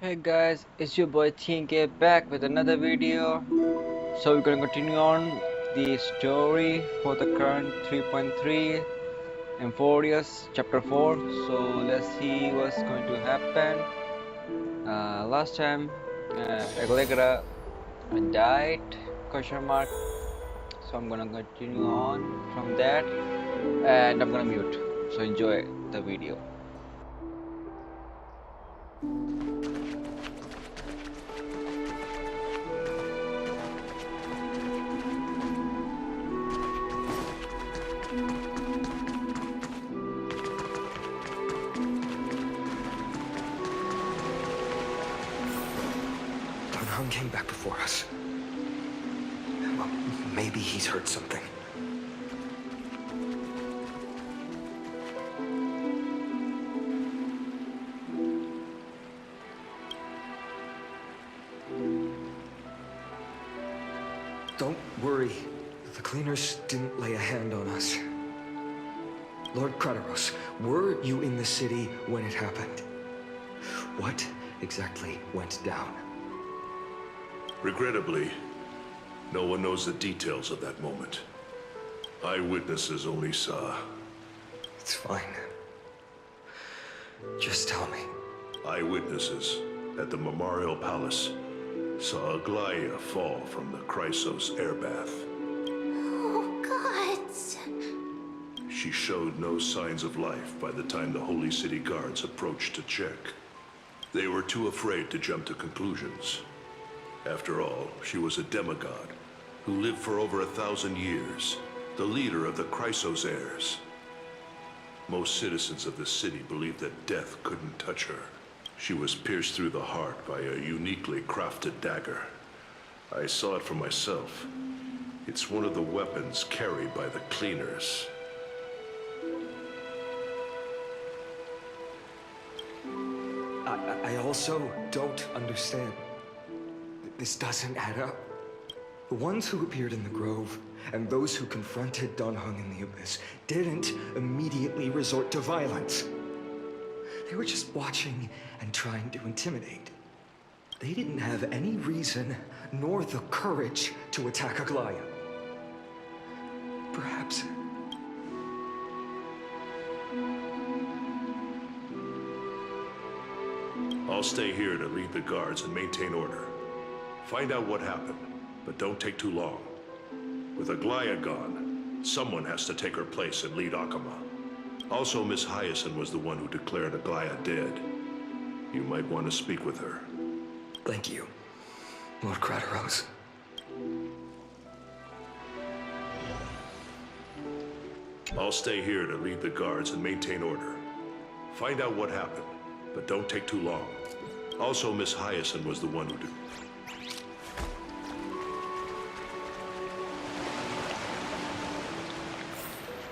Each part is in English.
Hey guys, it's your boy TNK back with another video. So we're gonna continue on the story for the current 3.3 Amphoreus chapter 4. So let's see what's going to happen. Last time Allegra died, question mark. So I'm gonna continue on from that and I'm gonna mute. So enjoy the video. Don came back before us. Well, maybe he's heard something. Don't worry. The cleaners didn't lay a hand on us. Lord Crateros, were you in the city when it happened? What exactly went down? Regrettably, no one knows the details of that moment. Eyewitnesses only saw. It's fine. Just tell me. Eyewitnesses at the Memorial Palace saw Aglaia fall from the Chrysos air bath. Oh, God. She showed no signs of life by the time the Holy City guards approached to check. They were too afraid to jump to conclusions. After all, she was a demigod who lived for over 1,000 years, the leader of the Chrysos heirs. Most citizens of the city believed that death couldn't touch her. She was pierced through the heart by a uniquely crafted dagger. I saw it for myself. It's one of the weapons carried by the cleaners. I also don't understand. This doesn't add up. The ones who appeared in the grove and those who confronted Don Hung in the abyss didn't immediately resort to violence. They were just watching and trying to intimidate. They didn't have any reason nor the courage to attack Aglaia. Perhaps. I'll stay here to lead the guards and maintain order. Find out what happened, but don't take too long. With Aglaia gone, someone has to take her place and lead Akama. Also, Miss Hyacinth was the one who declared Aglaia dead. You might want to speak with her. Thank you, Lord Crateros. I'll stay here to lead the guards and maintain order. Find out what happened, but don't take too long. Also, Miss Hyacinth was the one who did.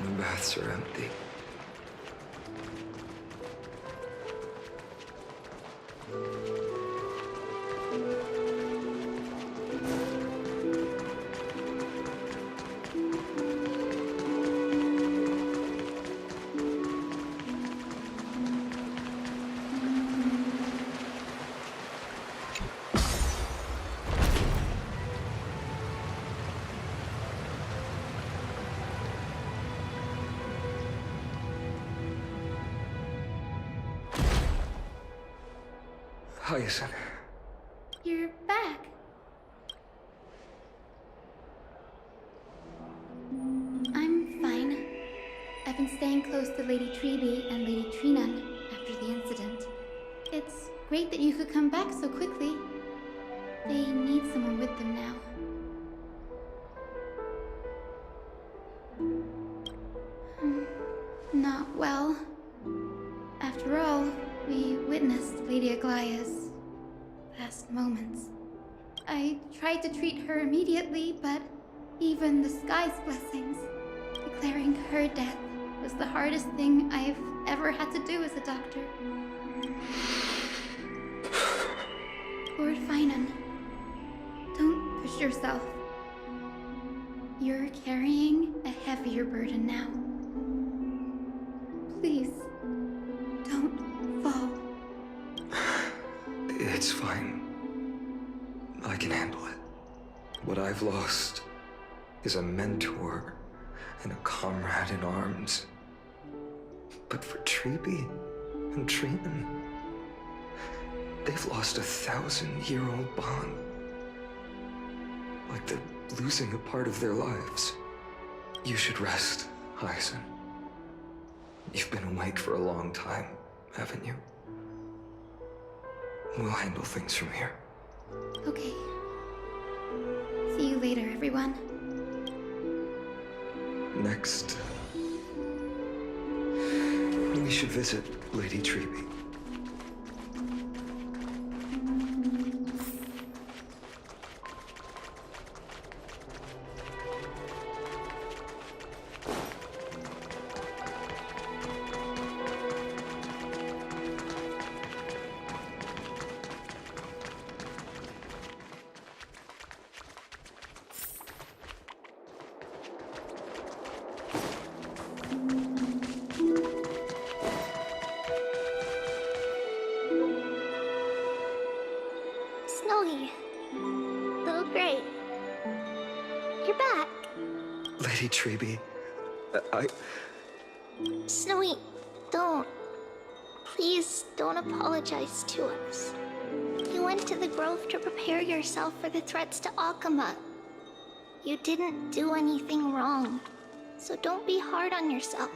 The baths are empty. Hyacinth. You're back. I'm fine. I've been staying close to Lady Treeby and Lady Trinan after the incident. It's great that you could come back so quickly. They need someone with them now. Not well. After all, we witnessed Lady Aglaia's last moments. I tried to treat her immediately, but even the sky's blessings, declaring her death was the hardest thing I've ever had to do as a doctor. Lord Finan, don't push yourself. You're carrying a heavier burden now. Please, don't fall. It's fine. I can handle it. What I've lost is a mentor and a comrade in arms. But for Treeby and Triton, they've lost a 1,000-year-old bond. Like they're losing a part of their lives. You should rest, Hyacin. You've been awake for a long time, haven't you? We'll handle things from here. Okay. See you later, everyone. Next, we should visit Lady Treeby. Snowy. Little Gray. You're back. Lady Treeby, Snowy, don't. Please don't apologize to us. You went to the Grove to prepare yourself for the threats to Akama. You didn't do anything wrong, so don't be hard on yourself.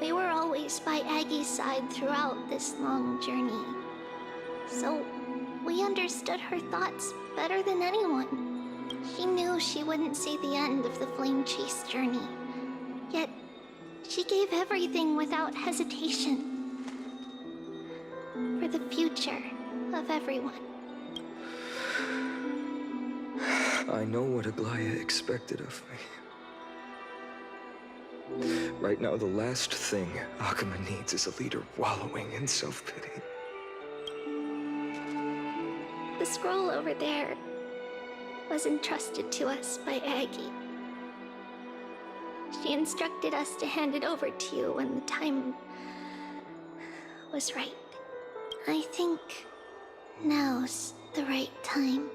We were always by Aggie's side throughout this long journey. So, we understood her thoughts better than anyone. She knew she wouldn't see the end of the Flame Chase journey. Yet, she gave everything without hesitation. For the future of everyone. I know what Aglaya expected of me. Right now, the last thing Akama needs is a leader wallowing in self-pity. The scroll over there was entrusted to us by Aggie. She instructed us to hand it over to you when the time was right. I think now's the right time.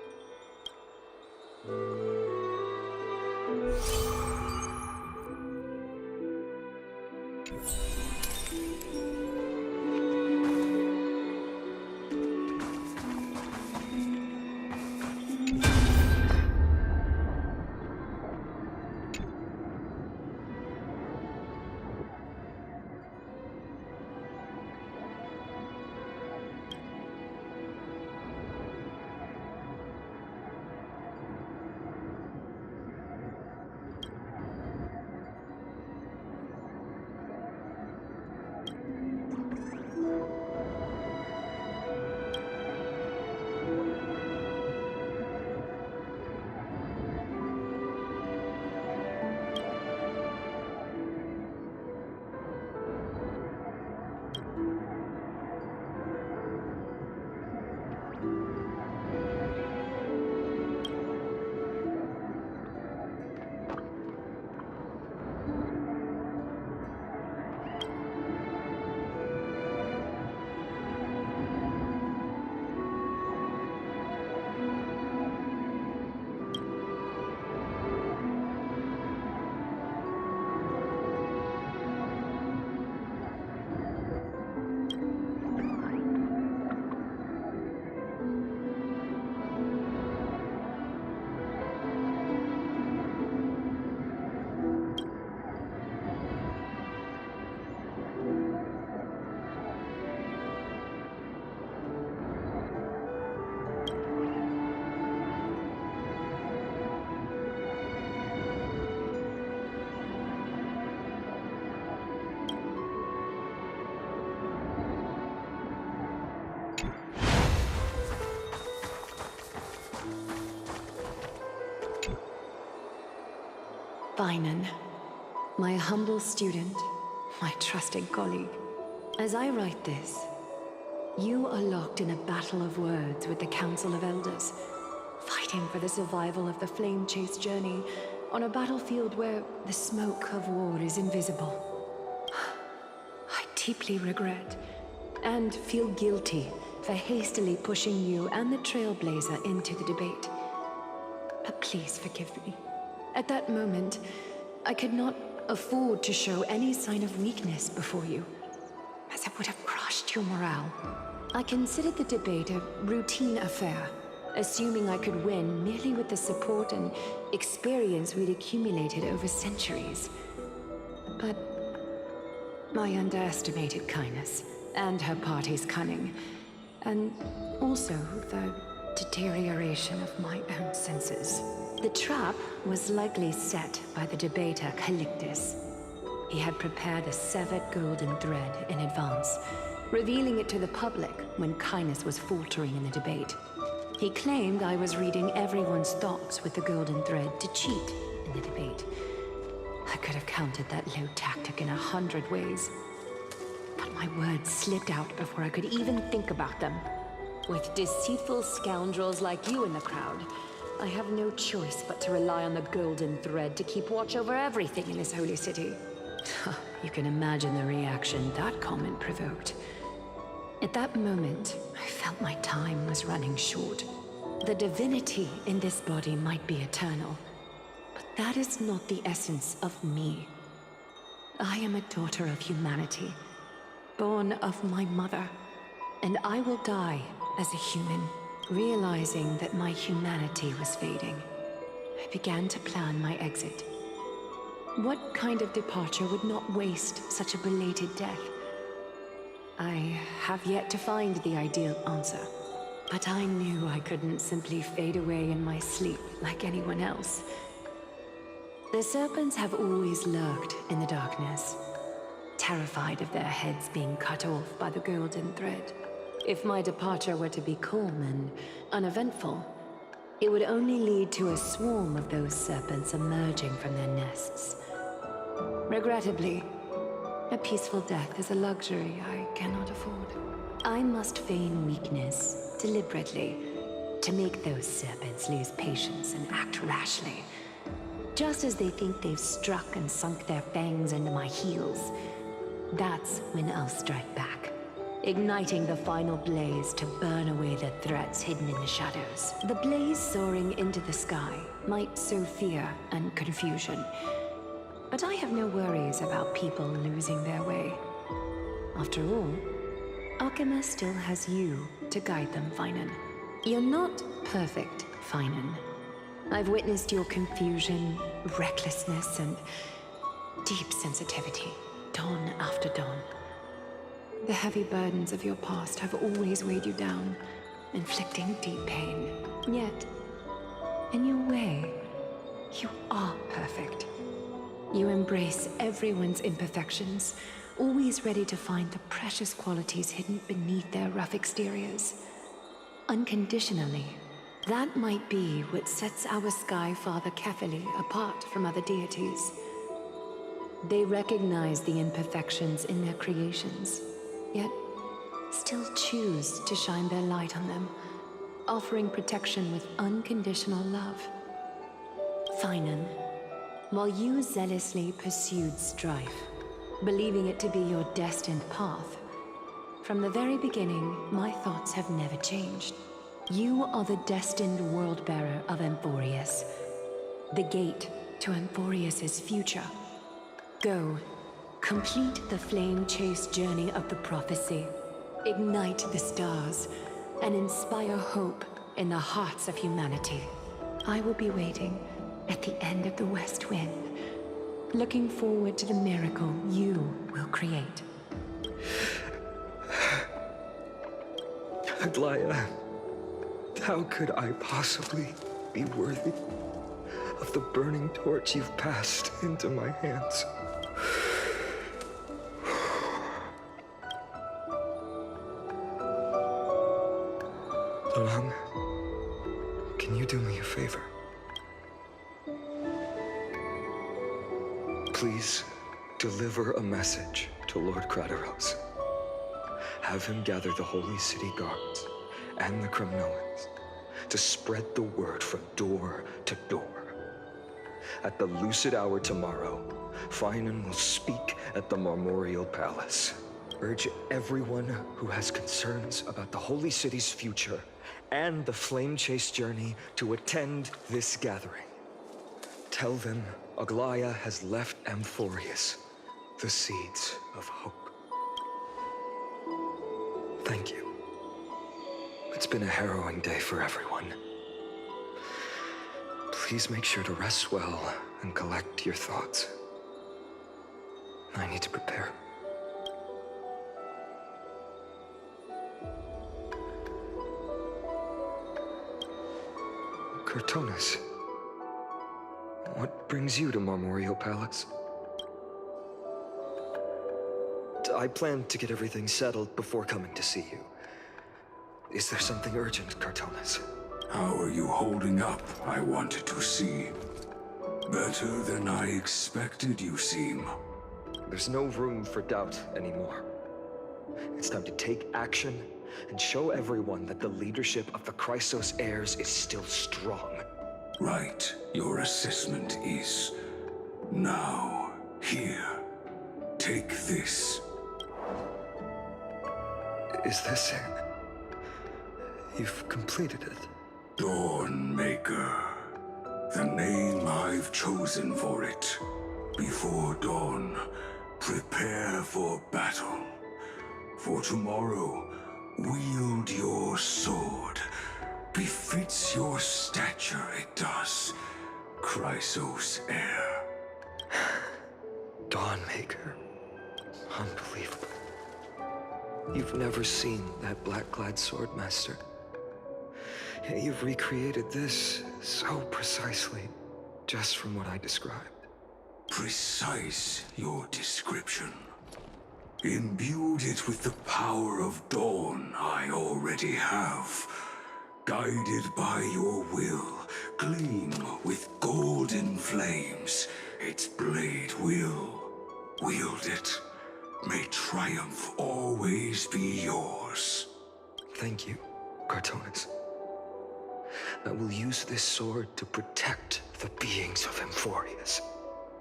Bainan, my humble student, my trusted colleague. As I write this, you are locked in a battle of words with the Council of Elders, fighting for the survival of the Flame Chase journey on a battlefield where the smoke of war is invisible. I deeply regret and feel guilty for hastily pushing you and the Trailblazer into the debate. But please forgive me. At that moment, I could not afford to show any sign of weakness before you, as it would have crushed your morale. I considered the debate a routine affair, assuming I could win merely with the support and experience we'd accumulated over centuries. But I underestimated Kindness and her party's cunning, and also the deterioration of my own senses. The trap was likely set by the debater Calictus. He had prepared a severed golden thread in advance, revealing it to the public when Kindness was faltering in the debate. He claimed I was reading everyone's thoughts with the golden thread to cheat in the debate. I could have countered that low tactic in 100 ways, but my words slipped out before I could even think about them. With deceitful scoundrels like you in the crowd, I have no choice but to rely on the golden thread to keep watch over everything in this holy city. You can imagine the reaction that comment provoked. At that moment, I felt my time was running short. The divinity in this body might be eternal, but that is not the essence of me. I am a daughter of humanity, born of my mother, and I will die as a human. Realizing that my humanity was fading, I began to plan my exit. What kind of departure would not waste such a belated death? I have yet to find the ideal answer, but I knew I couldn't simply fade away in my sleep like anyone else. The serpents have always lurked in the darkness, terrified of their heads being cut off by the golden thread. If my departure were to be calm and uneventful, it would only lead to a swarm of those serpents emerging from their nests. Regrettably, a peaceful death is a luxury I cannot afford. I must feign weakness deliberately to make those serpents lose patience and act rashly. Just as they think they've struck and sunk their fangs into my heels, that's when I'll strike back, igniting the final blaze to burn away the threats hidden in the shadows. The blaze soaring into the sky might sow fear and confusion, but I have no worries about people losing their way. After all, Alchema still has you to guide them, Finan. You're not perfect, Finan. I've witnessed your confusion, recklessness, and deep sensitivity, dawn after dawn. The heavy burdens of your past have always weighed you down, inflicting deep pain. Yet, in your way, you are perfect. You embrace everyone's imperfections, always ready to find the precious qualities hidden beneath their rough exteriors. Unconditionally, that might be what sets our Sky Father Kefili apart from other deities. They recognize the imperfections in their creations, yet still choose to shine their light on them, offering protection with unconditional love. Finan, while you zealously pursued strife, believing it to be your destined path, from the very beginning, my thoughts have never changed. You are the destined world-bearer of Amphoreus, the gate to Amphoreus' future. Go, complete the flame-chased journey of the prophecy, ignite the stars, and inspire hope in the hearts of humanity. I will be waiting at the end of the west wind, looking forward to the miracle you will create. Aglaya, how could I possibly be worthy of the burning torch you've passed into my hands? Dalang, can you do me a favor? Please deliver a message to Lord Crateros. Have him gather the Holy City guards and the Kremnoans to spread the word from door to door. At the lucid hour tomorrow, Finan will speak at the Marmorial Palace, urge everyone who has concerns about the Holy City's future and the Flame Chase journey to attend this gathering. Tell them Aglaya has left Amphoreus the seeds of hope. Thank you. It's been a harrowing day for everyone. Please make sure to rest well and collect your thoughts. I need to prepare. Cortonis, what brings you to Marmoreal Palace? I planned to get everything settled before coming to see you. Is there something urgent, Cortonis? How are you holding up, I wanted to see. Better than I expected, you seem. There's no room for doubt anymore. It's time to take action and show everyone that the leadership of the Chrysos heirs is still strong. Right, your assessment is. Now, here. Take this. Is this it? You've completed it. Dawnmaker. The name I've chosen for it. Before dawn, prepare for battle. For tomorrow, wield your sword. Befits your stature, it does. Chrysos heir. Dawnmaker. Unbelievable. You've never seen that black-clad sword, Master. Yet you've recreated this so precisely, just from what I described. Precise, your description. Imbued it with the power of dawn I already have. Guided by your will, gleam with golden flames. Its blade will wield it. May triumph always be yours. Thank you, Cortonis. I will use this sword to protect the beings of Amphoreus.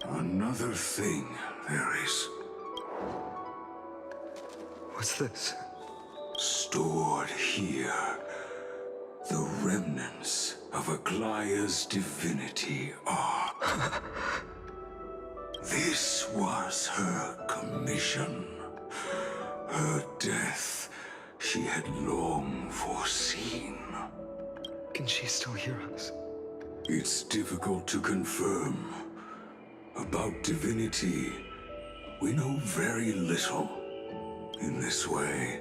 Another thing there is. What's this? Stored here. The remnants of Aglaya's divinity are. This was her commission. Her death she had long foreseen. Can she still hear us? It's difficult to confirm. About divinity, we know very little. In this way,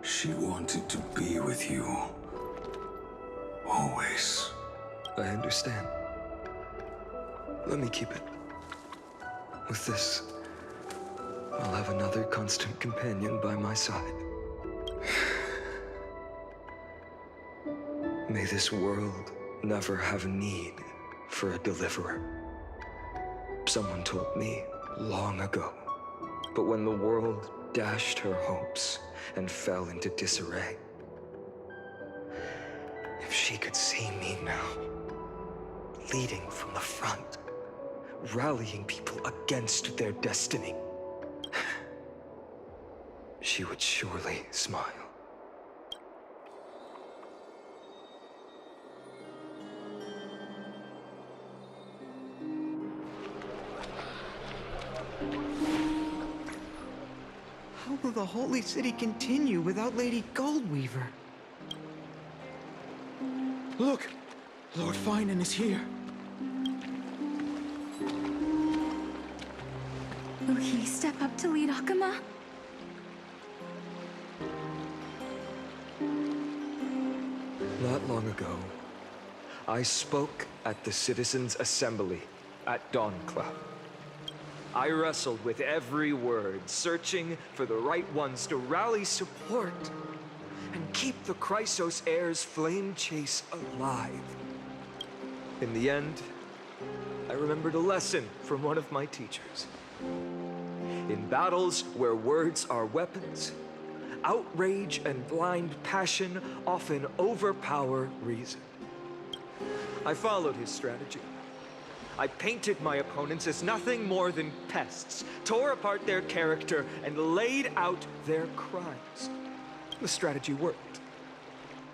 she wanted to be with you. Always. I understand. Let me keep it. With this, I'll have another constant companion by my side. May this world never have a need for a deliverer. Someone told me long ago. But when the world dashed her hopes and fell into disarray, if she could see me now, leading from the front, rallying people against their destiny, she would surely smile. How will the Holy City continue without Lady Goldweaver? Look! Lord Finan is here. Will he step up to lead Akama? Not long ago, I spoke at the Citizens' Assembly at Dawncloud. I wrestled with every word, searching for the right ones to rally support and keep the Chrysos heirs' flame chase alive. In the end, I remembered a lesson from one of my teachers. In battles where words are weapons, outrage and blind passion often overpower reason. I followed his strategy, I painted my opponents as nothing more than pests, tore apart their character, and laid out their crimes. The strategy worked.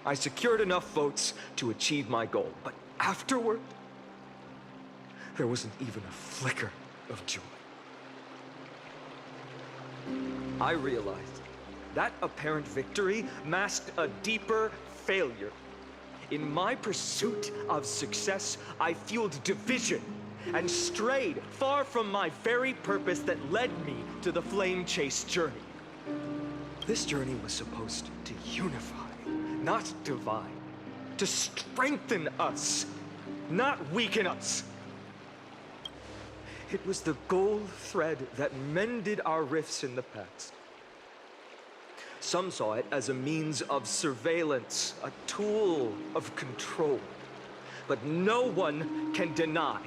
I secured enough votes to achieve my goal, but afterward, there wasn't even a flicker of joy. I realized that apparent victory masked a deeper failure. In my pursuit of success, I fueled division and strayed far from my very purpose that led me to the flame chase journey. This journey was supposed to unify, not divide, to strengthen us, not weaken us. It was the gold thread that mended our rifts in the past. Some saw it as a means of surveillance, a tool of control. But no one can deny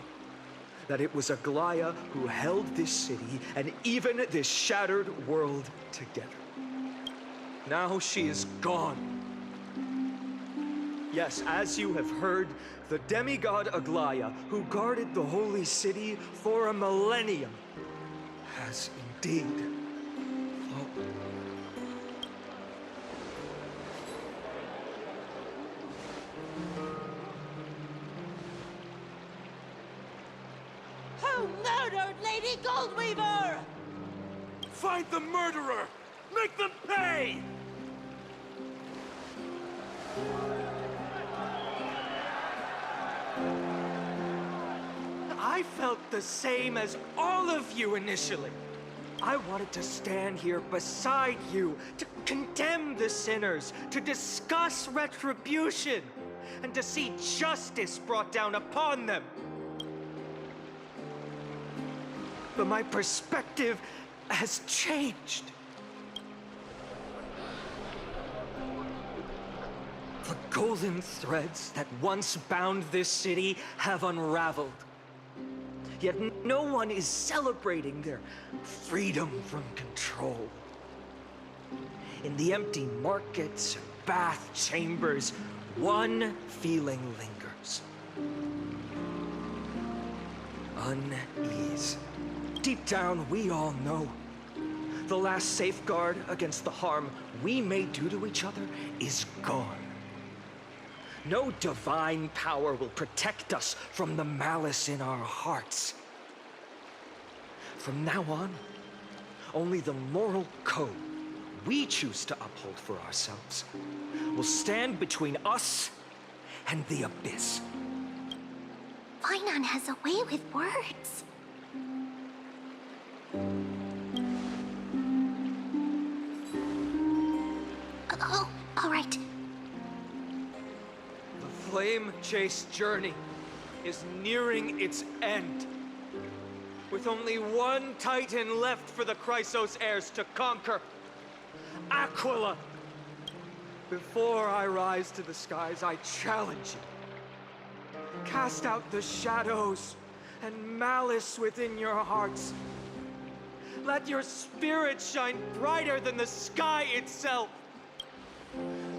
that it was Aglaya who held this city and even this shattered world together. Now she is gone. Yes, as you have heard, the demigod Aglaya, who guarded the holy city for a millennium, has indeed fallen. Who murdered Lady Goldweaver? Find the murderer! Make them pay! I felt the same as all of you initially. I wanted to stand here beside you, to condemn the sinners, to discuss retribution, and to see justice brought down upon them. But my perspective has changed. The golden threads that once bound this city have unraveled. Yet no one is celebrating their freedom from control. In the empty markets and bath chambers, one feeling lingers. Unease. Deep down, we all know the last safeguard against the harm we may do to each other is gone. No divine power will protect us from the malice in our hearts. From now on, only the moral code we choose to uphold for ourselves will stand between us and the abyss. Finon has a way with words. Oh, all right. The flame chase journey is nearing its end. With only one Titan left for the Chrysos heirs to conquer. Aquila! Before I rise to the skies, I challenge you. Cast out the shadows and malice within your hearts. Let your spirit shine brighter than the sky itself.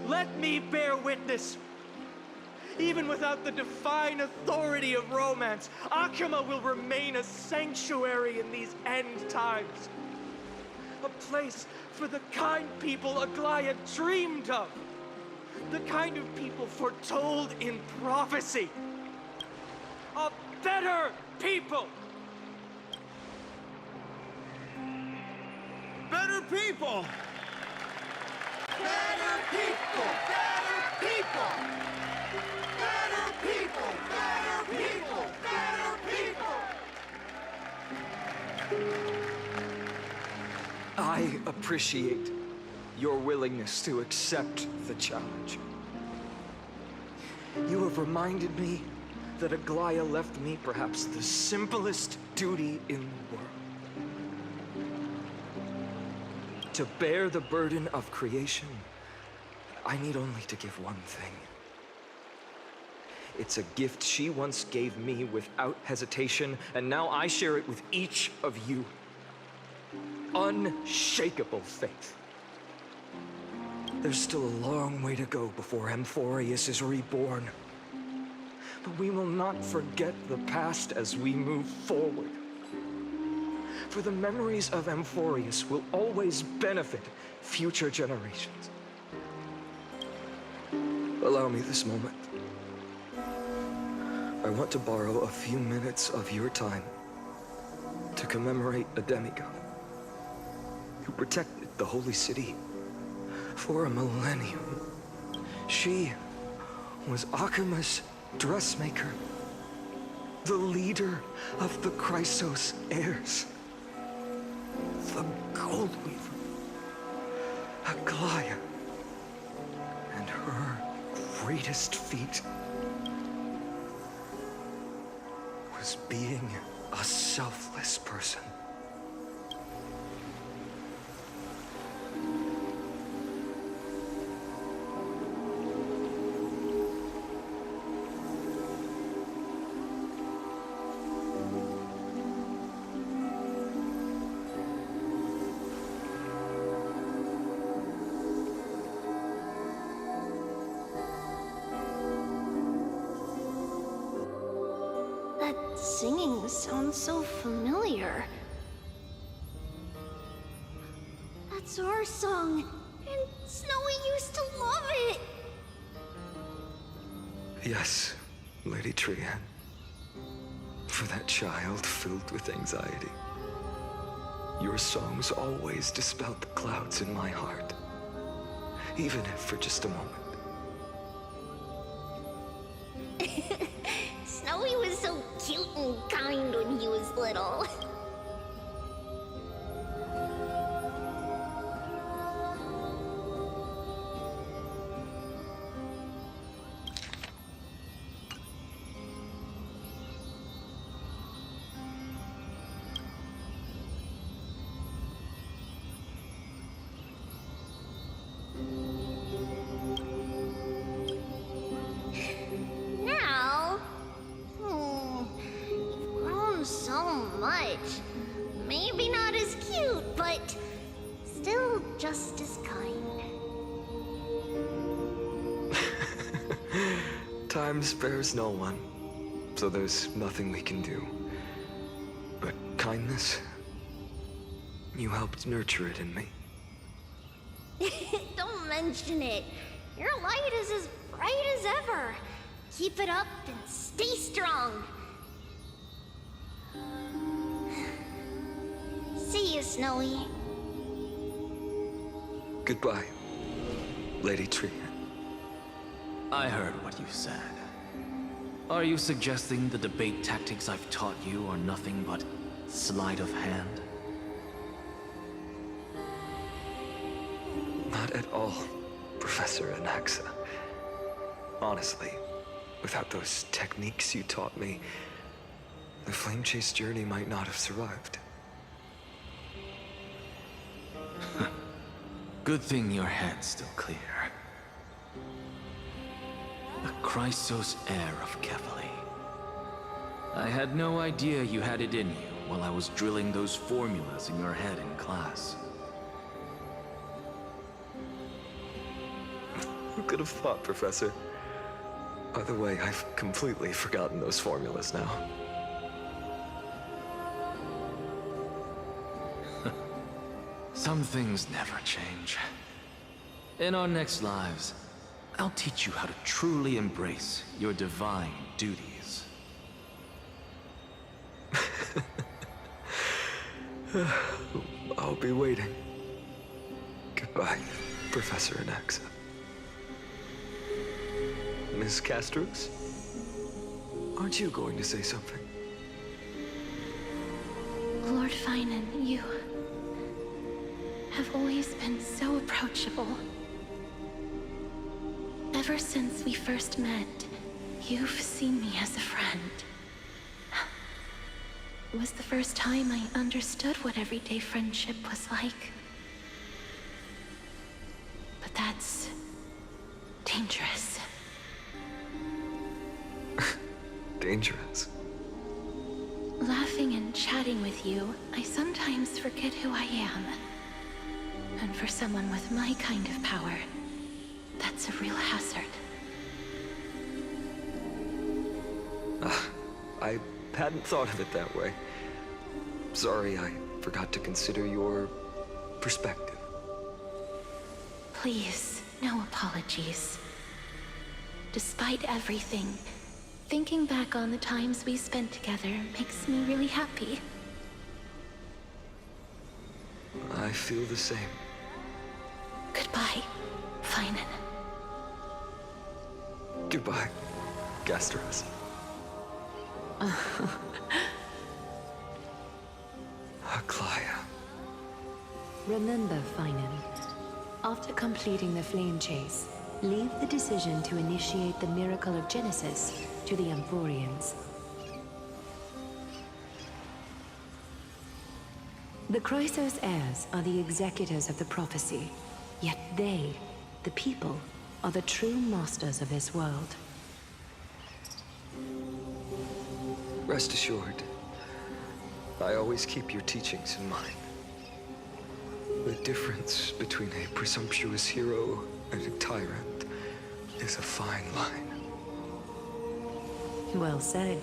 Let me bear witness. Even without the divine authority of romance, Akima will remain a sanctuary in these end times. A place for the kind people Aglaya dreamed of. The kind of people foretold in prophecy. A better people! Better people! Better people! Better people! Better people! Better people! Better people! I appreciate your willingness to accept the challenge. You have reminded me that Aglaya left me perhaps the simplest duty in the world. To bear the burden of creation, I need only to give one thing. It's a gift she once gave me without hesitation, and now I share it with each of you. Unshakable faith. There's still a long way to go before Amphoreus is reborn. But we will not forget the past as we move forward. For the memories of Amphoreus will always benefit future generations. Allow me this moment. I want to borrow a few minutes of your time to commemorate a demigod who protected the Holy City for a millennium. She was Akima's dressmaker, the leader of the Chrysos heirs, the Gold Weaver, Aglaia, and her greatest feat was being a selfless person. That singing sounds so familiar. That's our song, and Snowy used to love it. Yes, Lady Trian. For that child filled with anxiety. Your songs always dispelled the clouds in my heart. Even if for just a moment. Snowy was so cute and kind when he was little. Now, you've grown so much. Maybe not as cute, but still just as kind. Time spares no one, so there's nothing we can do. But kindness, you helped nurture it in me. Don't mention it. Your light is as bright as ever. Keep it up and stay strong. See you, Snowy. Goodbye, Lady Trian. I heard what you said. Are you suggesting the debate tactics I've taught you are nothing but sleight of hand? Not at all, Professor Anaxa. Honestly, without those techniques you taught me, the Flame Chase journey might not have survived. Good thing your head's still clear. The Chrysos heir of Kefali. I had no idea you had it in you while I was drilling those formulas in your head in class. Who could have thought, Professor? By the way, I've completely forgotten those formulas now. Some things never change. In our next lives, I'll teach you how to truly embrace your divine duties. I'll be waiting. Goodbye, Professor Anaxa. Miss Castros? Aren't you going to say something? Lord Finan, you have always been so approachable. Ever since we first met, you've seen me as a friend. It was the first time I understood what everyday friendship was like. But that's dangerous. Dangerous? Laughing and chatting with you, I sometimes forget who I am. And for someone with my kind of power, that's a real hazard. I hadn't thought of it that way. Sorry, I forgot to consider your perspective. Please, no apologies. Despite everything, thinking back on the times we spent together makes me really happy. I feel the same. Goodbye, Finan. Goodbye, Gasteros. Aglaya. Remember, Finan, after completing the flame chase, leave the decision to initiate the miracle of Genesis to the Amphoreans. The Chrysos heirs are the executors of the prophecy, yet they, the people, are the true masters of this world. Rest assured, I always keep your teachings in mind. The difference between a presumptuous hero and a tyrant is a fine line. Well said.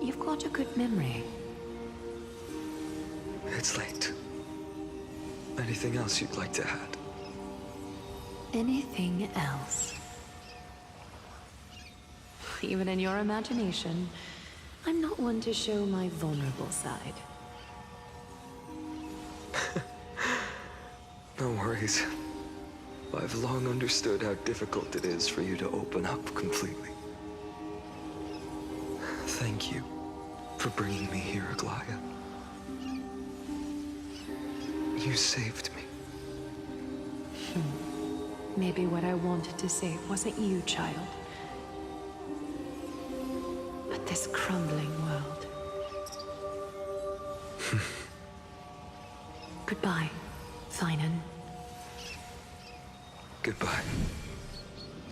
You've got a good memory. It's late. Anything else you'd like to add? Anything else? Even in your imagination, I'm not one to show my vulnerable side. No worries. I've long understood how difficult it is for you to open up completely. Thank you for bringing me here, Aglaya. You saved me. Maybe what I wanted to say wasn't you, child, but this crumbling world. Goodbye, Finan. Goodbye,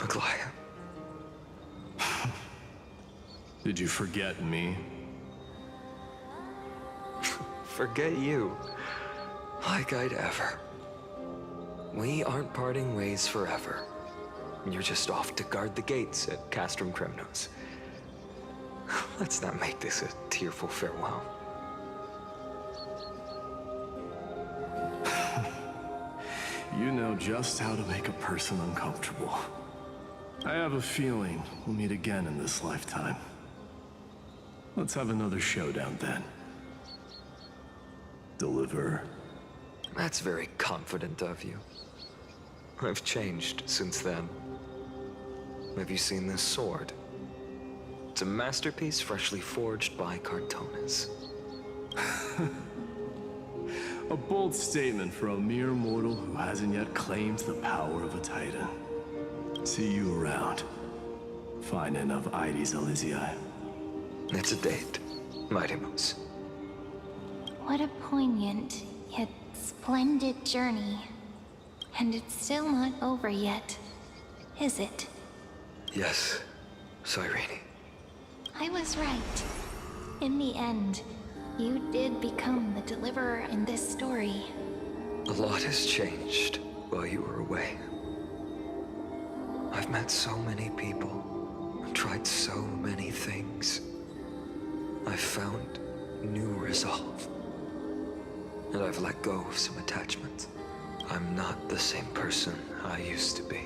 Aglaya. Did you forget me? Forget you. Like I'd ever. We aren't parting ways forever. You're just off to guard the gates at Castrum Kremnos. Let's not make this a tearful farewell. You know just how to make a person uncomfortable. I have a feeling we'll meet again in this lifetime. Let's have another showdown then. Deliver. That's very confident of you. I've changed since then. Have you seen this sword? It's a masterpiece freshly forged by Cartonis. A bold statement for a mere mortal who hasn't yet claimed the power of a titan. See you around. Finan of Ides Elysiae. It's a date, Mighty Moose. What a poignant, yet splendid journey. And it's still not over yet, is it? Yes, Cyrene. I was right. In the end, you did become the deliverer in this story. A lot has changed while you were away. I've met so many people, and tried so many things. I've found new resolve. And I've let go of some attachments. I'm not the same person I used to be.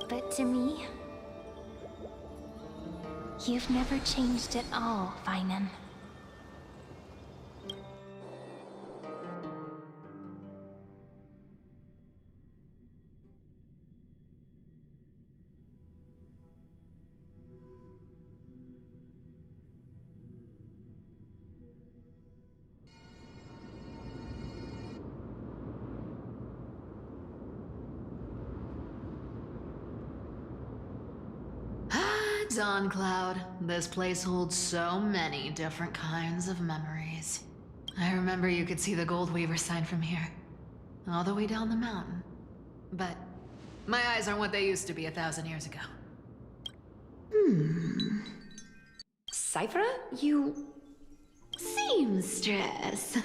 But to me, you've never changed at all, Finan. Dawn Cloud. This place holds so many different kinds of memories. I remember you could see the Gold Weaver sign from here. All the way down the mountain. But my eyes aren't what they used to be 1,000 years ago. Cyphra, you... seamstress.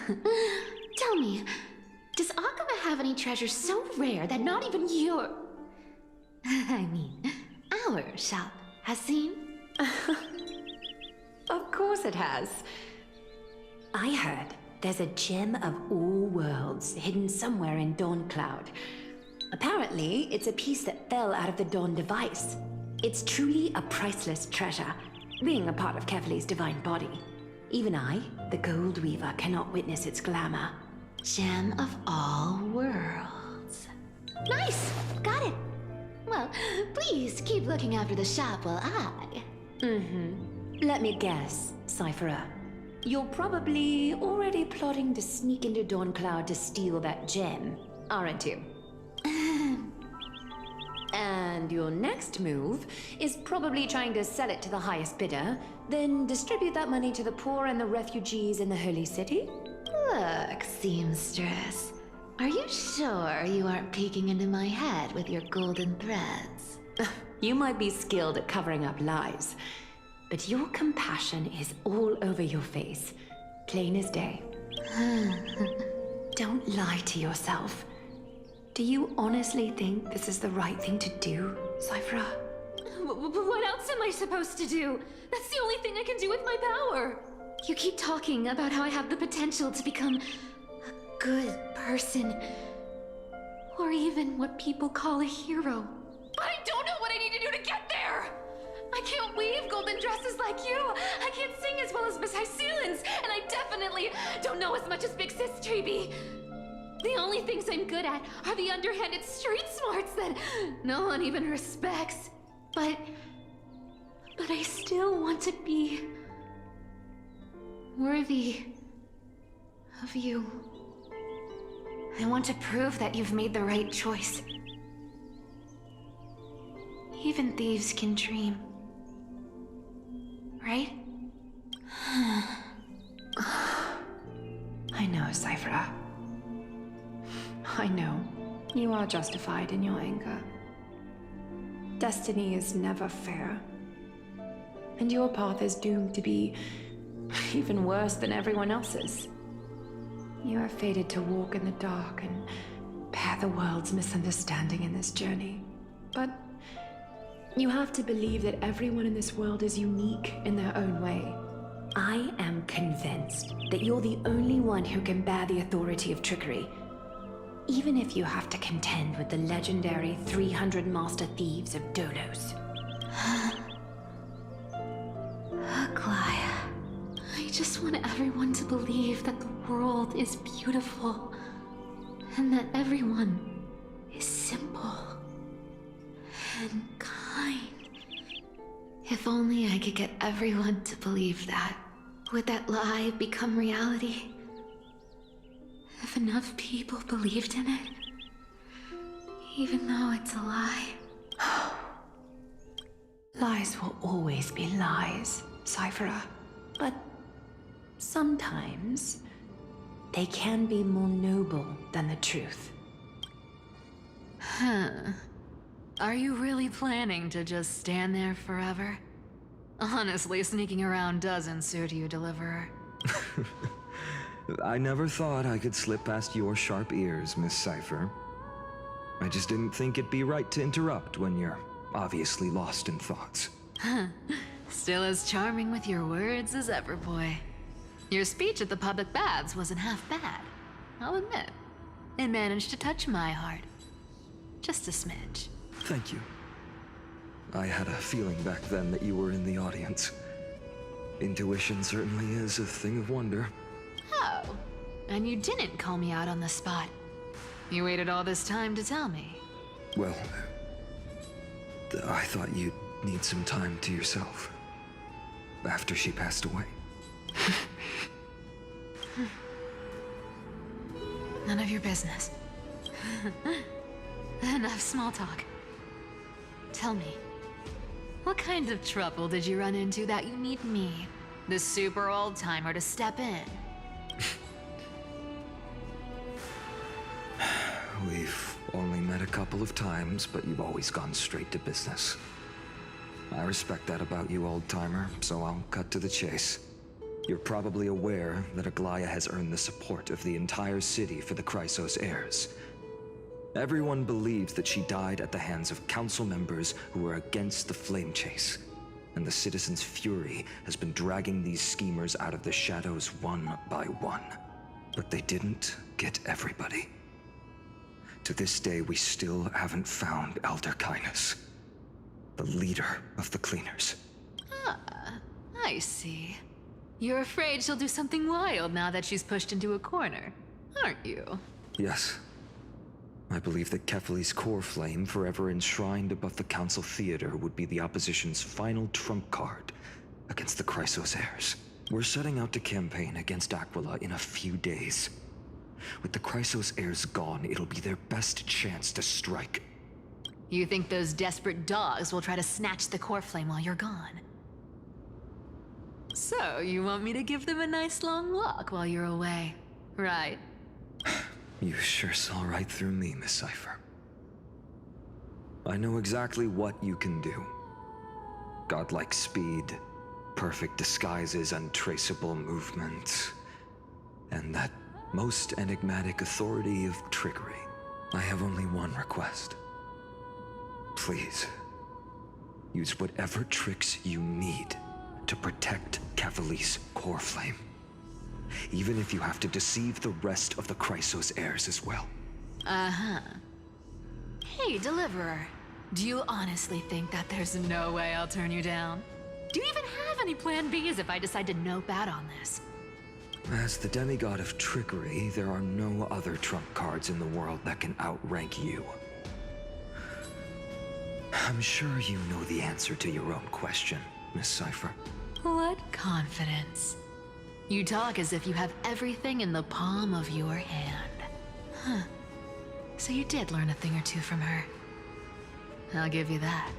Tell me, does Akama have any treasures so rare that not even your... I mean, our shop has seen? Of course it has. I heard there's a gem of all worlds hidden somewhere in Dawn Cloud. Apparently, it's a piece that fell out of the Dawn device. It's truly a priceless treasure, being a part of Kevli's divine body. Even I, the Gold Weaver, cannot witness its glamour. Gem of all worlds. Nice! Got it! Well, please keep looking after the shop while I... Let me guess, Cypherer. You're probably already plotting to sneak into Dawn Cloud to steal that gem, aren't you? And your next move is probably trying to sell it to the highest bidder, then distribute that money to the poor and the refugees in the Holy City? Look, seamstress. Are you sure you aren't peeking into my head with your golden threads? You might be skilled at covering up lies, but your compassion is all over your face, plain as day. Don't lie to yourself. Do you honestly think this is the right thing to do, Cypherer? What else am I supposed to do? That's the only thing I can do with my power. You keep talking about how I have the potential to become a good person, or even what people call a hero. But I don't know what I need to do to get there! I can't weave golden dresses like you! I can't sing as well as Miss Hyceelins! And I definitely don't know as much as Big Sis Treeby! The only things I'm good at are the underhanded street smarts that no one even respects. But I still want to be worthy of you. I want to prove that you've made the right choice. Even thieves can dream. Right? I know, Cypherer. I know. You are justified in your anger. Destiny is never fair. And your path is doomed to be even worse than everyone else's. You are fated to walk in the dark and bear the world's misunderstanding in this journey. But you have to believe that everyone in this world is unique in their own way. I am convinced that you're the only one who can bear the authority of trickery. Even if you have to contend with the legendary 300 master thieves of Dolos. Aglaia, I just want everyone to believe that the world is beautiful and that everyone is simple and kind. If only I could get everyone to believe that. Would that lie become reality? If enough people believed in it, even though it's a lie. Lies will always be lies, Cypherer. But sometimes they can be more noble than the truth. Are you really planning to just stand there forever? Honestly, sneaking around doesn't suit you, Deliverer. I never thought I could slip past your sharp ears, Miss Cypher. I just didn't think it'd be right to interrupt when you're obviously lost in thoughts. Still as charming with your words as ever, boy. Your speech at the public baths wasn't half bad, I'll admit. It managed to touch my heart. Just a smidge. Thank you. I had a feeling back then that you were in the audience. Intuition certainly is a thing of wonder. Oh, and you didn't call me out on the spot. You waited all this time to tell me. Well, I thought you'd need some time to yourself. After she passed away. None of your business. Enough small talk. Tell me, what kind of trouble did you run into that you need me, the super old-timer, to step in? We've only met a couple of times, but you've always gone straight to business. I respect that about you, old-timer, so I'll cut to the chase. You're probably aware that Aglaia has earned the support of the entire city for the Chrysos heirs. Everyone believes that she died at the hands of council members who were against the flame chase. and the citizens' fury has been dragging these schemers out of the shadows one by one. But they didn't get everybody. To this day, we still haven't found Elder Kindness, the leader of the Cleaners. Ah, I see. You're afraid she'll do something wild now that she's pushed into a corner, aren't you? Yes. I believe that Kefali's core flame, forever enshrined above the Council Theater, would be the opposition's final trump card against the Chrysos heirs. We're setting out to campaign against Aquila in a few days. With the Chrysos heirs gone, it'll be their best chance to strike. You think those desperate dogs will try to snatch the core flame while you're gone? So, you want me to give them a nice long walk while you're away, right? You sure saw right through me, Miss Cypher. I know exactly what you can do. Godlike speed, perfect disguises, untraceable movement, and that most enigmatic authority of trickery. I have only one request. Please, use whatever tricks you need to protect Kefali's core flame. Even if you have to deceive the rest of the Chrysos heirs as well. Uh-huh. Hey, Deliverer. Do you honestly think that there's no way I'll turn you down? Do you even have any plan Bs if I decide to nope out on this? As the demigod of trickery, there are no other trump cards in the world that can outrank you. I'm sure you know the answer to your own question, Miss Cypher. What confidence. You talk as if you have everything in the palm of your hand. Huh. So you did learn a thing or two from her. I'll give you that.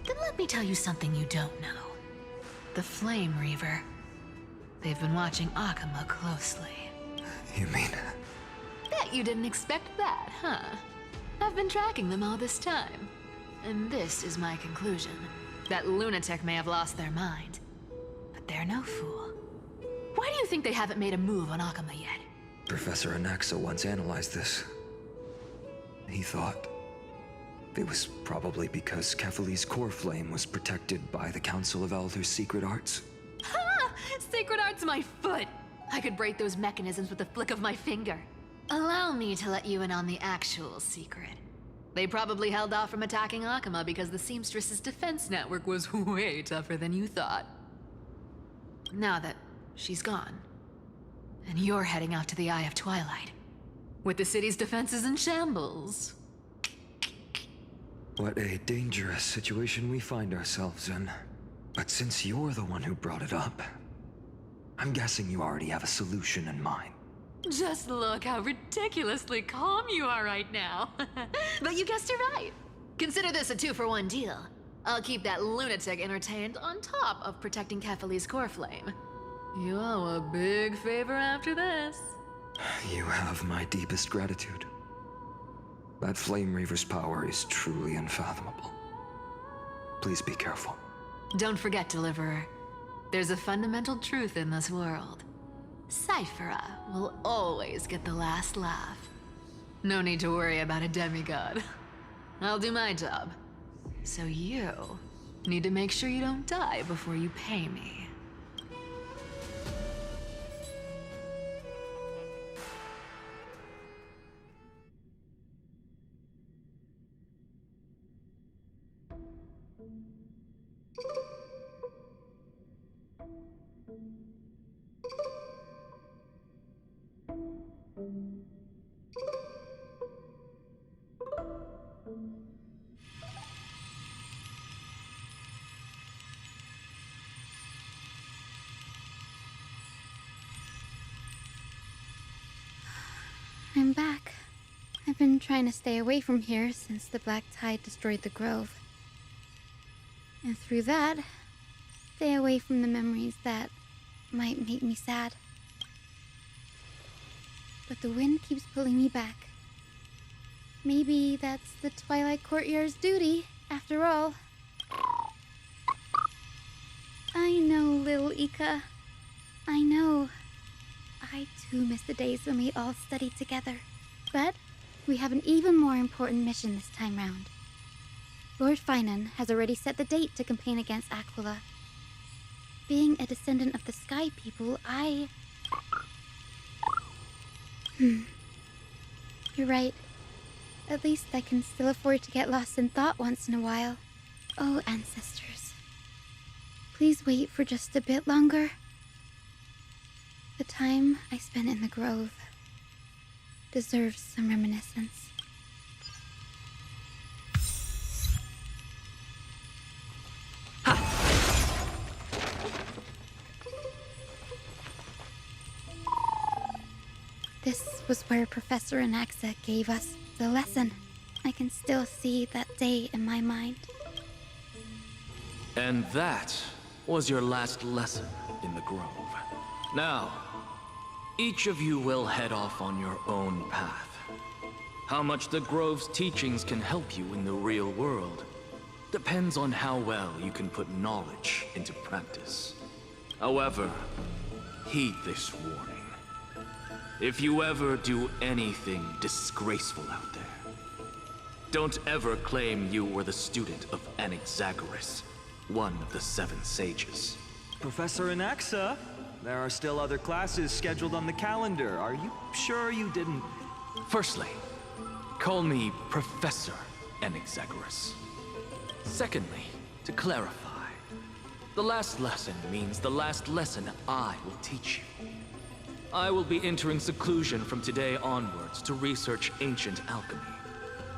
Then let me tell you something you don't know. The Flame Reaver. They've been watching Akama closely. You mean? Bet you didn't expect that, huh? I've been tracking them all this time. And this is my conclusion. That lunatic may have lost their mind. But they're no fool. Why do you think they haven't made a move on Akama yet? Professor Anaxa once analyzed this. He thought it was probably because Kefali's core flame was protected by the Council of Elders' secret arts. Ha! Sacred art's my foot! I could break those mechanisms with a flick of my finger. Allow me to let you in on the actual secret. They probably held off from attacking Akama because the Seamstress's defense network was way tougher than you thought. Now that she's gone, and you're heading out to the Eye of Twilight, with the city's defenses in shambles. What a dangerous situation we find ourselves in. But since you're the one who brought it up, I'm guessing you already have a solution in mind. Just look how ridiculously calm you are right now. But you guessed it right. Consider this a 2-for-1 deal. I'll keep that lunatic entertained on top of protecting Kefali's core flame. You owe a big favor after this. You have my deepest gratitude. That Flame Reaver's power is truly unfathomable. Please be careful. Don't forget, Deliverer. There's a fundamental truth in this world. Cyphera will always get the last laugh. No need to worry about a demigod. I'll do my job. So you need to make sure you don't die before you pay me. I'm back. I've been trying to stay away from here since the Black Tide destroyed the grove. And through that, stay away from the memories that might make me sad. But the wind keeps pulling me back. Maybe that's the Twilight Courtyard's duty, after all. I know, little Ika. I know. I too miss the days when we all studied together. But we have an even more important mission this time round. Lord Finan has already set the date to campaign against Aquila, being a descendant of the Sky People, You're right. At least I can still afford to get lost in thought once in a while. Oh, ancestors. Please wait for just a bit longer. The time I spent in the grove deserves some reminiscence. This was where Professor Anaxa gave us the lesson. I can still see that day in my mind. And that was your last lesson in the Grove. Now, each of you will head off on your own path. How much the Grove's teachings can help you in the real world depends on how well you can put knowledge into practice. However, heed this warning. If you ever do anything disgraceful out there, don't ever claim you were the student of Anaxagoras, one of the 7 sages. Professor Anaxa, there are still other classes scheduled on the calendar. Are you sure you didn't... Firstly, call me Professor Anaxagoras. Secondly, to clarify, the last lesson means the last lesson I will teach you. I will be entering seclusion from today onwards to research ancient alchemy,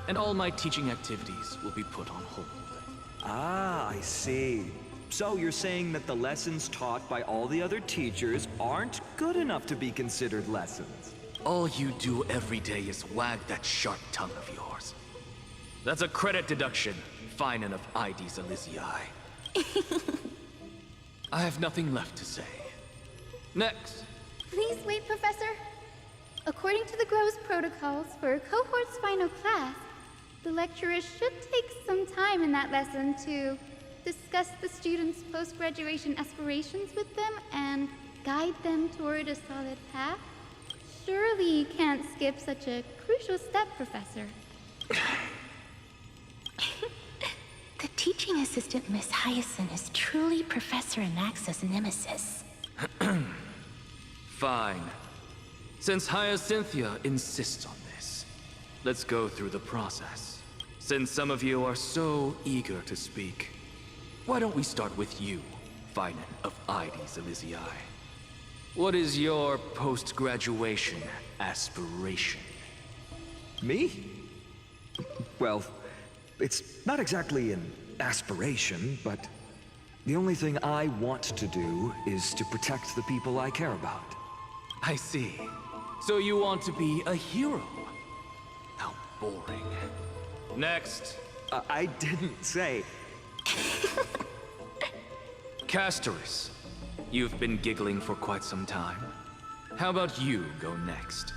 and all my teaching activities will be put on hold. Ah, I see. So you're saying that the lessons taught by all the other teachers aren't good enough to be considered lessons? All you do every day is wag that sharp tongue of yours. That's a credit deduction, fine enough IDs Elysiae. I have nothing left to say. Next. Please wait, Professor. According to the Grove's protocols for a cohort's final class, the lecturer should take some time in that lesson to discuss the students' post-graduation aspirations with them and guide them toward a solid path. Surely you can't skip such a crucial step, Professor. The teaching assistant, Miss Hyacinth, is truly Professor Anaxa's nemesis. Fine. Since Hyacinthia insists on this, let's go through the process. Since some of you are so eager to speak, why don't we start with you, Finan of IDs Elysiae? What is your post-graduation aspiration? Me? Well, it's not exactly an aspiration, but the only thing I want to do is to protect the people I care about. I see. So you want to be a hero? How boring. Next. I didn't say... Castorus, you've been giggling for quite some time. How about you go next?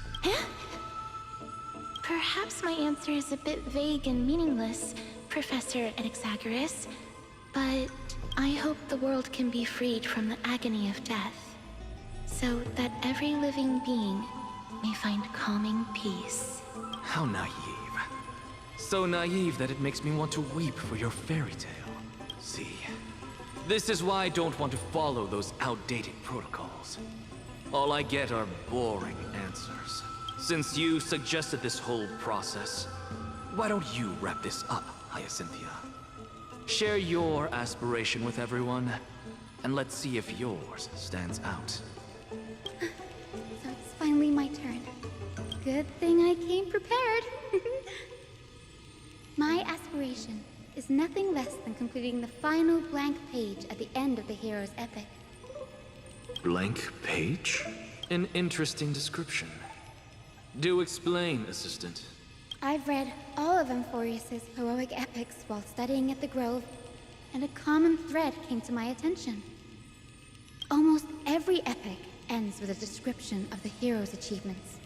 Perhaps my answer is a bit vague and meaningless, Professor Anaxagoras, but I hope the world can be freed from the agony of death, so that every living being may find calming peace. How naive. So naive that it makes me want to weep for your fairy tale. See, this is why I don't want to follow those outdated protocols. All I get are boring answers. Since you suggested this whole process, why don't you wrap this up, Hyacinthia? Share your aspiration with everyone, and let's see if yours stands out. So it's finally my turn. Good thing I came prepared. My aspiration is nothing less than completing the final blank page at the end of the hero's epic. Blank page? An interesting description. Do explain, Assistant. I've read all of Amphoreus' heroic epics while studying at the Grove, and a common thread came to my attention. Almost every epic ends with a description of the hero's achievements.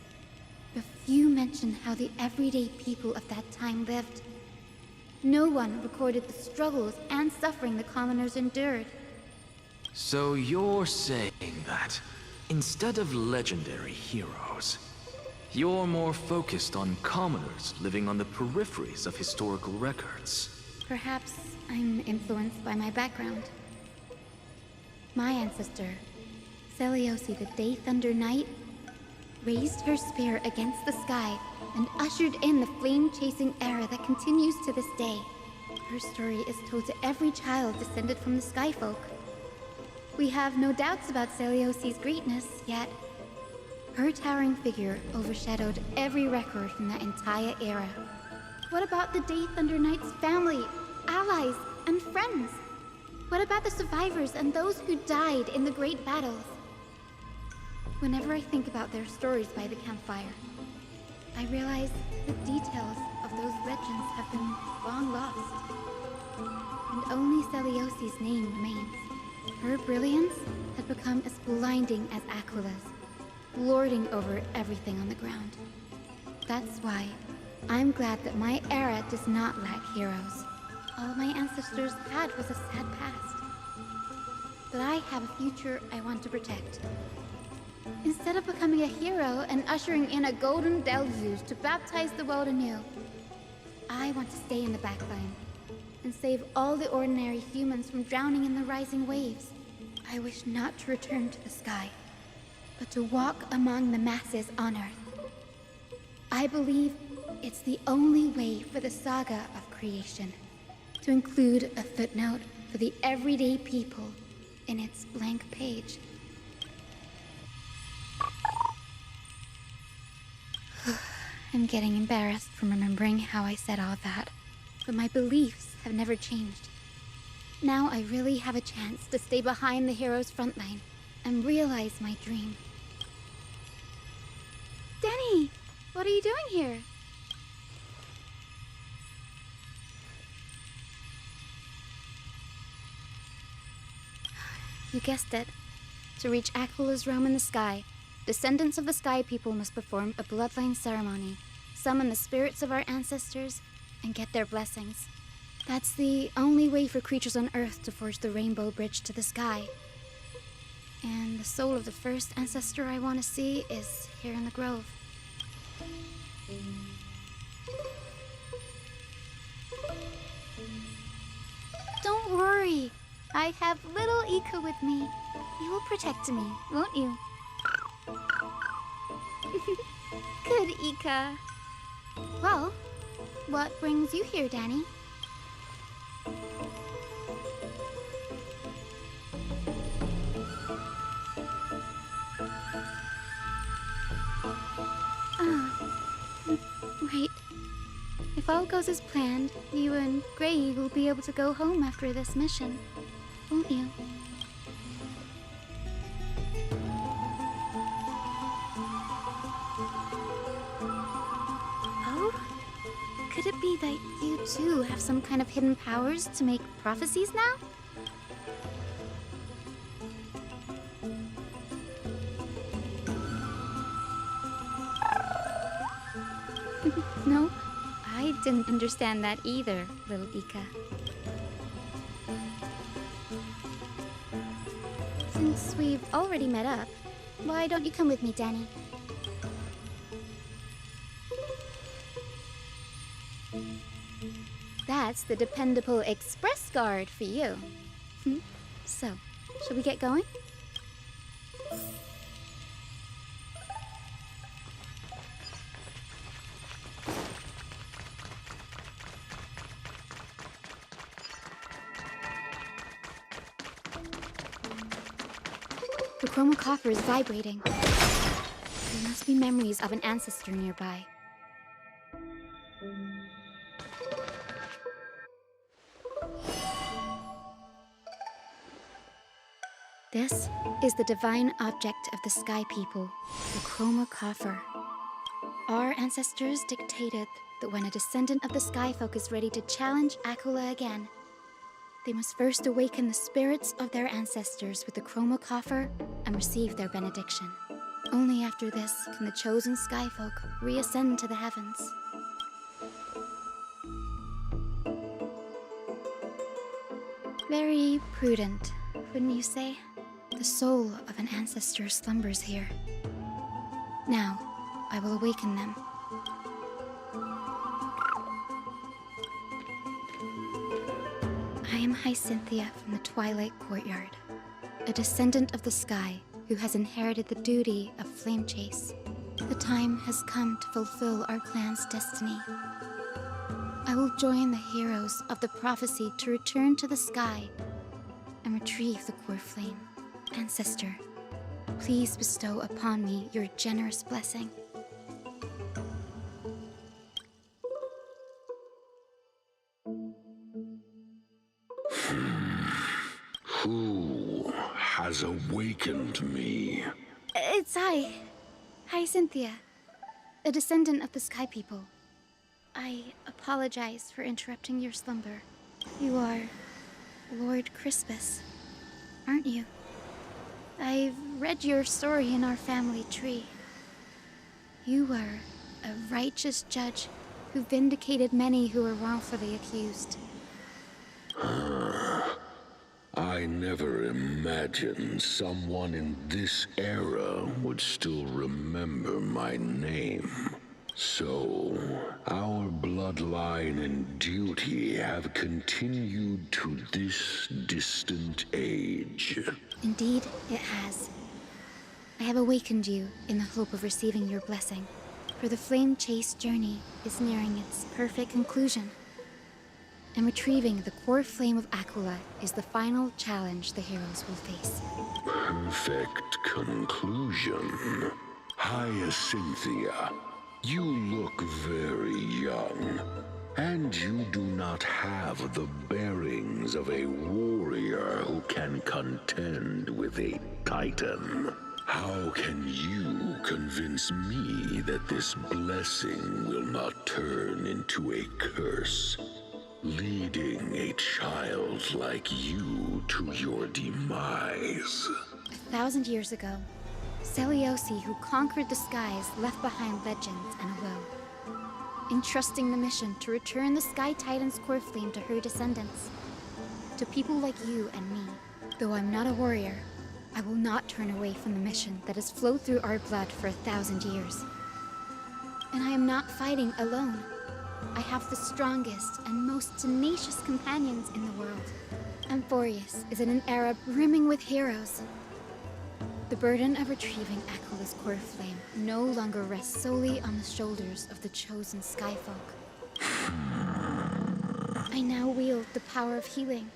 But few mention how the everyday people of that time lived. No one recorded the struggles and suffering the commoners endured. So you're saying that, instead of legendary heroes, you're more focused on commoners living on the peripheries of historical records. Perhaps I'm influenced by my background. My ancestor, Seliosi the Day Thunder Knight, raised her spear against the sky and ushered in the flame-chasing era that continues to this day. Her story is told to every child descended from the Skyfolk. We have no doubts about Seliosi's greatness, yet her towering figure overshadowed every record from that entire era. What about the Day Thunder Knight's family, allies, and friends? What about the survivors and those who died in the great battles? Whenever I think about their stories by the campfire, I realize the details of those legends have been long lost. And only Seliosi's name remains. Her brilliance had become as blinding as Aquila's, lording over everything on the ground. That's why I'm glad that my era does not lack heroes. All my ancestors had was a sad past. But I have a future I want to protect. Instead of becoming a hero and ushering in a golden deluge to baptize the world anew, I want to stay in the backline and save all the ordinary humans from drowning in the rising waves. I wish not to return to the sky, but to walk among the masses on Earth. I believe it's the only way for the saga of creation to include a footnote for the everyday people in its blank page. I'm getting embarrassed from remembering how I said all that, but my beliefs have never changed. Now I really have a chance to stay behind the hero's front line and realize my dream. Denny! What are you doing here? You guessed it. To reach Aquila's realm in the sky, descendants of the Sky People must perform a bloodline ceremony, summon the spirits of our ancestors, and get their blessings. That's the only way for creatures on Earth to forge the rainbow bridge to the sky. And the soul of the first ancestor I want to see is here in the grove. Don't worry. I have little Ika with me. You will protect me, won't you? Good, Ika. Well, what brings you here, Danny? Right. If all goes as planned, you and Gray will be able to go home after this mission, won't you? Could it be that you too have some kind of hidden powers to make prophecies now? No, I didn't understand that either, little Ika. Since we've already met up, why don't you come with me, Danny? That's the dependable express guard for you. So, shall we get going? The chroma coffer is vibrating. There must be memories of an ancestor nearby. This is the divine object of the Sky People, the chroma coffer. Our ancestors dictated that when a descendant of the Skyfolk is ready to challenge Aquila again, they must first awaken the spirits of their ancestors with the chroma coffer and receive their benediction. Only after this can the chosen Skyfolk reascend to the heavens. Very prudent, wouldn't you say? The soul of an ancestor slumbers here. Now, I will awaken them. I am Hyacinthia from the Twilight Courtyard. a descendant of the sky who has inherited the duty of flame chase. The time has come to fulfill our clan's destiny. I will join the heroes of the prophecy to return to the sky and retrieve the core flame. Ancestor, please bestow upon me your generous blessing. Who has awakened me? It's I. Hi, Cynthia. A descendant of the Sky People. I apologize for interrupting your slumber. You are Lord Crispus, aren't you? I've read your story in our family tree. You were a righteous judge who vindicated many who were wrongfully accused. I never imagined someone in this era would still remember my name. So, our bloodline and duty have continued to this distant age. Indeed, it has. I have awakened you in the hope of receiving your blessing, for the flame chase journey is nearing its perfect conclusion. And retrieving the core flame of Aquila is the final challenge the heroes will face. Perfect conclusion. Hyacinthia, you look very young, and you do not have the bearings of a warrior who can contend with a titan. How can you convince me that this blessing will not turn into a curse, leading a child like you to your demise? 1,000 years ago, Seliosi, who conquered the skies, left behind legends and a will, entrusting the mission to return the Sky Titan's core flame to her descendants, to people like you and me. Though I'm not a warrior, I will not turn away from the mission that has flowed through our blood for 1,000 years. And I am not fighting alone. I have the strongest and most tenacious companions in the world. Amphoreus is in an era brimming with heroes. The burden of retrieving Aquila's core flame no longer rests solely on the shoulders of the chosen skyfolk. I now wield the power of healing.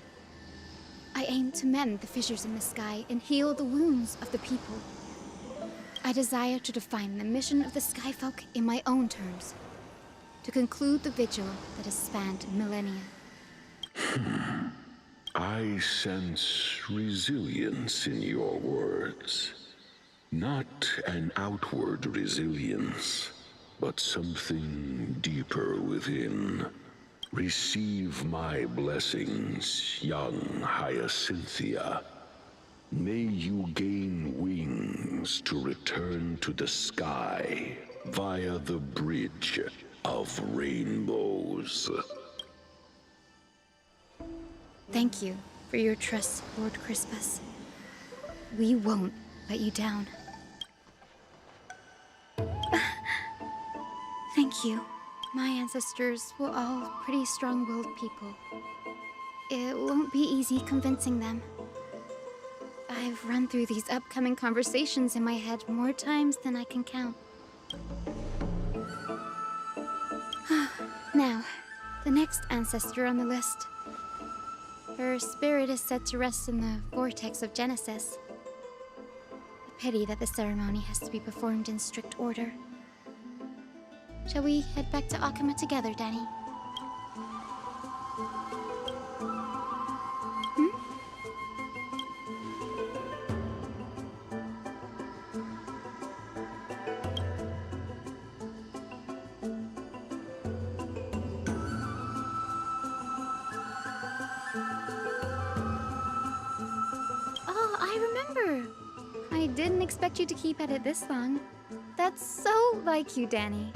I aim to mend the fissures in the sky and heal the wounds of the people. I desire to define the mission of the skyfolk in my own terms, to conclude the vigil that has spanned millennia. I sense resilience in your words. Not an outward resilience, but something deeper within. Receive my blessings, young Hyacinthia. May you gain wings to return to the sky via the bridge of rainbows. Thank you for your trust, Lord Crispus. We won't let you down. Thank you. My ancestors were all pretty strong-willed people. It won't be easy convincing them. I've run through these upcoming conversations in my head more times than I can count. Now, the next ancestor on the list. Her spirit is said to rest in the vortex of Genesis. A pity that the ceremony has to be performed in strict order. Shall we head back to Akama together, Danny? Oh, I remember! I didn't expect you to keep at it this long. That's so like you, Danny.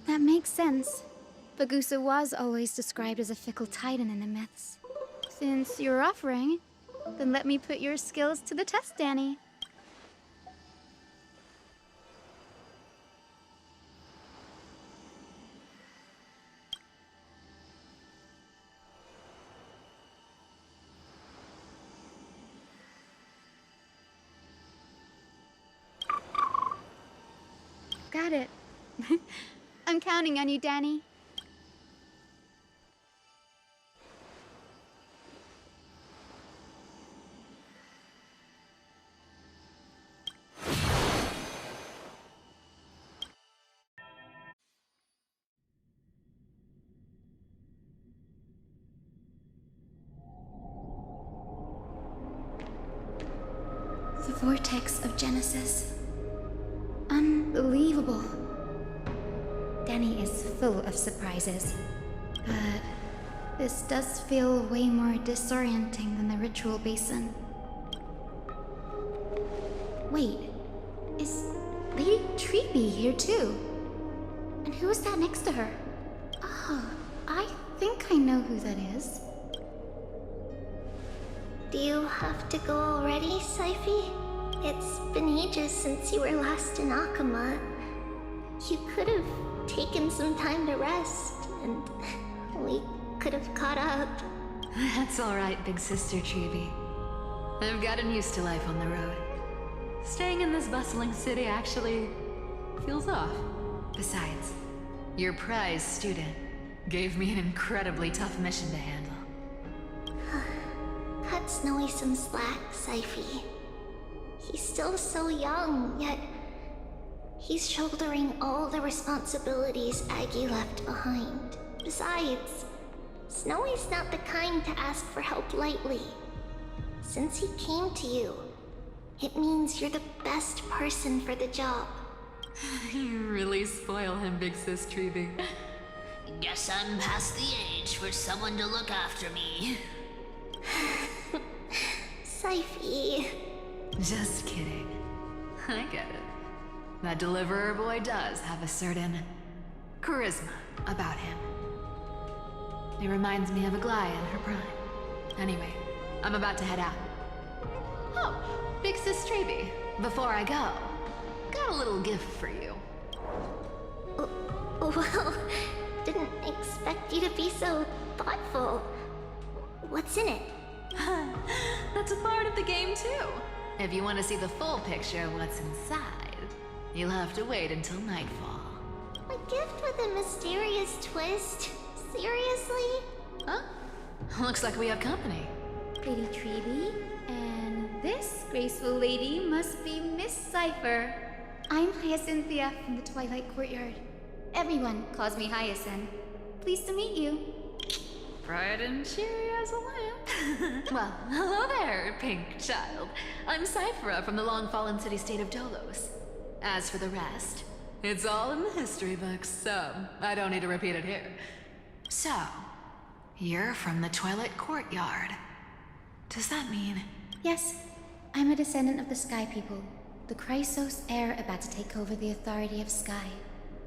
That makes sense. Bagusa was always described as a fickle titan in the myths. Since you're offering, then let me put your skills to the test, Danny. it. I'm counting on you, Danny. The vortex of Genesis. Unbelievable. Danny is full of surprises, but this does feel way more disorienting than the ritual basin. Wait, is Lady Treeby here too? And who is that next to her? Oh, I think I know who that is. Do you have to go already, Syphi? It's been ages since you were last in Akama. You could have taken some time to rest, and we could have caught up. That's alright, big sister Treeby. I've gotten used to life on the road. Staying in this bustling city actually feels off. Besides, your prize student gave me an incredibly tough mission to handle. Cut Snowy some slack, Syphi. He's still so young, yet he's shouldering all the responsibilities Aggie left behind. Besides, Snowy's not the kind to ask for help lightly. Since he came to you, it means you're the best person for the job. You really spoil him, big sis Treeby. Guess I'm past the age for someone to look after me. Syphi. Just kidding. I get it. That deliverer boy does have a certain charisma about him. He reminds me of Aglaia in her prime. Anyway, I'm about to head out. Oh, big sis Treeby. Before I go, got a little gift for you. Well, didn't expect you to be so thoughtful. What's in it? That's a part of the game too. If you want to see the full picture of what's inside, you'll have to wait until nightfall. A gift with a mysterious twist? Seriously? Huh? Looks like we have company. Lady Treeby, and this graceful lady must be Miss Cypher. I'm Hyacinthia from the Twilight Courtyard. Everyone calls me Hyacinth. Pleased to meet you. Bright and cheery as a lamp. Well, hello there, pink child. I'm Cyphera from the long-fallen city-state of Dolos. As for the rest, it's all in the history books, so I don't need to repeat it here. So, you're from the Twilight Courtyard. Does that mean... Yes, I'm a descendant of the Sky People, the Chrysos heir about to take over the authority of Sky.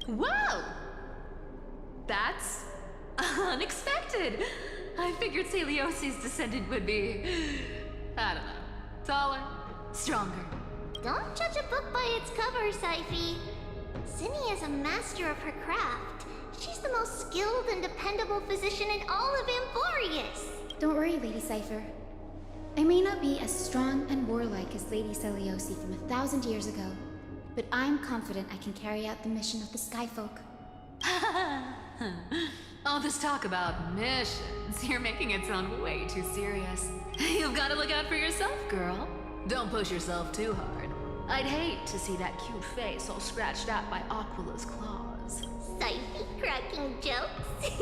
Whoa! That's unexpected. I figured Celiosi's descendant would be, I don't know, taller, stronger. Don't judge a book by its cover, Syphi. Zinni is a master of her craft. She's the most skilled and dependable physician in all of Amphoreus. Don't worry, Lady Cypher. I may not be as strong and warlike as Lady Celiosi from 1,000 years ago, but I'm confident I can carry out the mission of the Skyfolk. All this talk about missions, you're making it sound way too serious. You've got to look out for yourself, girl. Don't push yourself too hard. I'd hate to see that cute face all scratched out by Aquila's claws. Syphi cracking jokes?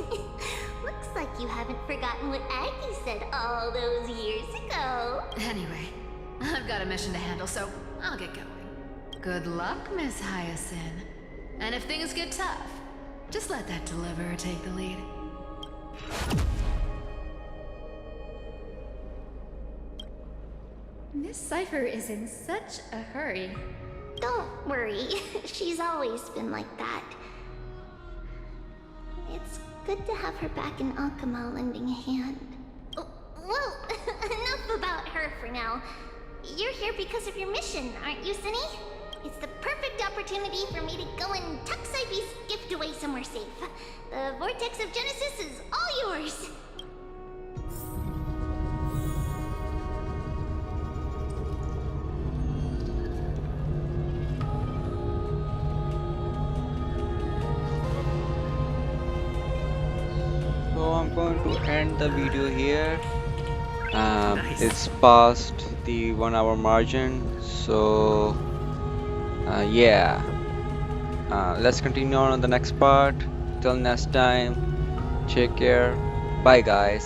Looks like you haven't forgotten what Aggie said all those years ago. Anyway, I've got a mission to handle, so I'll get going. Good luck, Miss Hyacinth. And if things get tough, just let that deliverer take the lead. Miss Cypher is in such a hurry. Don't worry, she's always been like that. It's good to have her back in Akama lending a hand. Oh, well, enough about her for now. You're here because of your mission, aren't you, Zinni? It's the perfect opportunity for me to go and tuck Syphi's gift away somewhere safe. The Vortex of Genesis is all yours. I'm going to end the video here. It's past the 1 hour margin, so yeah, let's continue on the next part. Till next time, take care. Bye guys.